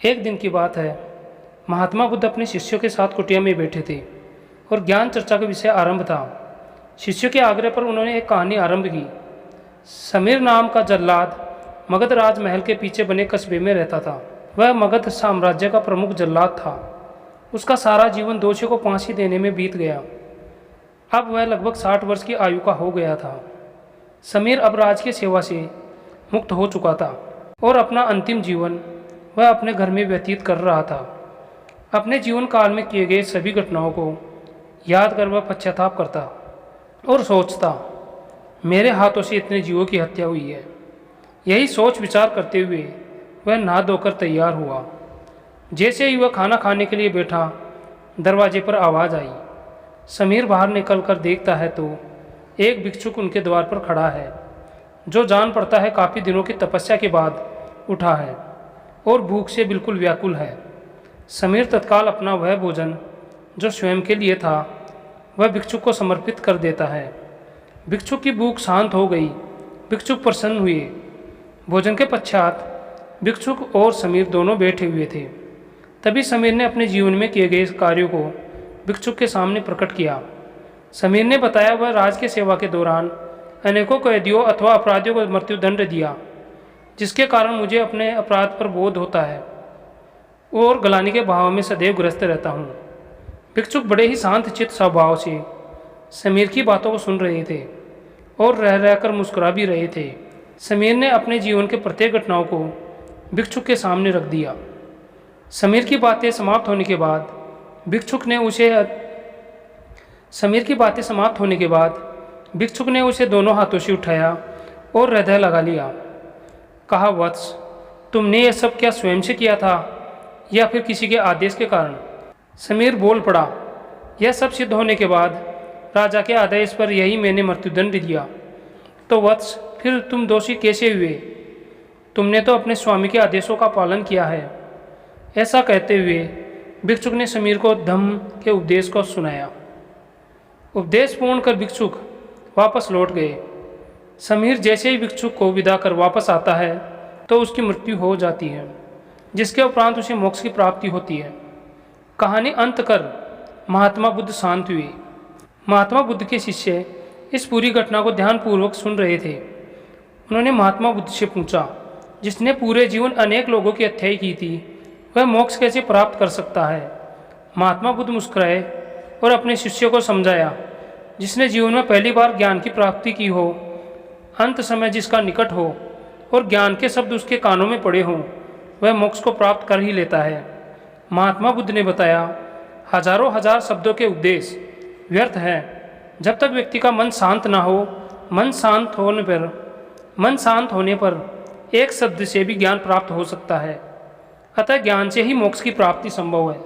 एक दिन की बात है। महात्मा बुद्ध अपने शिष्यों के साथ कुटिया में बैठे थे और ज्ञान चर्चा का विषय आरंभ था। शिष्यों के आग्रह पर उन्होंने एक कहानी आरंभ की। समीर नाम का जल्लाद मगध राजमहल के पीछे बने कस्बे में रहता था। वह मगध साम्राज्य का प्रमुख जल्लाद था। उसका सारा जीवन दोषियों को फांसी देने में बीत गया। अब वह लगभग 60 वर्ष की आयु का हो गया था। समीर अब राज की सेवा से मुक्त हो चुका था और अपना अंतिम जीवन वह अपने घर में व्यतीत कर रहा था। अपने जीवन काल में किए गए सभी घटनाओं को याद कर वह पश्चाताप करता और सोचता, मेरे हाथों से इतने जीवों की हत्या हुई है। यही सोच विचार करते हुए वह नहा धोकर तैयार हुआ। जैसे ही वह खाना खाने के लिए बैठा, दरवाजे पर आवाज़ आई। समीर बाहर निकल कर देखता है तो एक भिक्षुक उनके द्वार पर खड़ा है, जो जान पड़ता है काफ़ी दिनों की तपस्या के बाद उठा है और भूख से बिल्कुल व्याकुल है। समीर तत्काल अपना वह भोजन जो स्वयं के लिए था वह भिक्षुक को समर्पित कर देता है। भिक्षुक की भूख शांत हो गई। भिक्षुक प्रसन्न हुए। भोजन के पश्चात भिक्षुक और समीर दोनों बैठे हुए थे। तभी समीर ने अपने जीवन में किए गए कार्यों को भिक्षुक के सामने प्रकट किया। समीर ने बताया वह राज की सेवा के दौरान अनेकों कैदियों अथवा अपराधियों को मृत्युदंड दिया, जिसके कारण मुझे अपने अपराध पर बोध होता है और ग्लानि के भाव में सदैव ग्रस्त रहता हूँ। भिक्षुक बड़े ही शांत चित्त स्वभाव से समीर की बातों को सुन रहे थे और रह रहकर मुस्कुरा भी रहे थे। समीर ने अपने जीवन के प्रत्येक घटनाओं को भिक्षुक के सामने रख दिया। समीर की बातें समाप्त होने के बाद भिक्षुक ने उसे दोनों हाथों से उठाया और हृदय लगा लिया। कहा, वत्स, तुमने यह सब क्या स्वयं से किया था या फिर किसी के आदेश के कारण? समीर बोल पड़ा, यह सब सिद्ध होने के बाद राजा के आदेश पर यही मैंने मृत्युदंड दिया। तो वत्स, फिर तुम दोषी कैसे हुए? तुमने तो अपने स्वामी के आदेशों का पालन किया है। ऐसा कहते हुए भिक्षुक ने समीर को धम्म के उपदेश को सुनाया। उपदेश पूर्ण कर भिक्षुक वापस लौट गए। समीर जैसे ही भिक्षुक को विदा कर वापस आता है तो उसकी मृत्यु हो जाती है, जिसके उपरांत उसे मोक्ष की प्राप्ति होती है। कहानी अंत कर महात्मा बुद्ध शांत हुए। महात्मा बुद्ध के शिष्य इस पूरी घटना को ध्यानपूर्वक सुन रहे थे। उन्होंने महात्मा बुद्ध से पूछा, जिसने पूरे जीवन अनेक लोगों की हत्या की थी, वह मोक्ष कैसे प्राप्त कर सकता है? महात्मा बुद्ध मुस्कुराए और अपने शिष्यों को समझाया, जिसने जीवन में पहली बार ज्ञान की प्राप्ति की हो, अंत समय जिसका निकट हो और ज्ञान के शब्द उसके कानों में पड़े हों, वह मोक्ष को प्राप्त कर ही लेता है। महात्मा बुद्ध ने बताया, हजारों हजार शब्दों के उपदेश व्यर्थ है जब तक व्यक्ति का मन शांत ना हो। मन शांत होने पर एक शब्द से भी ज्ञान प्राप्त हो सकता है। अतः ज्ञान से ही मोक्ष की प्राप्ति संभव है।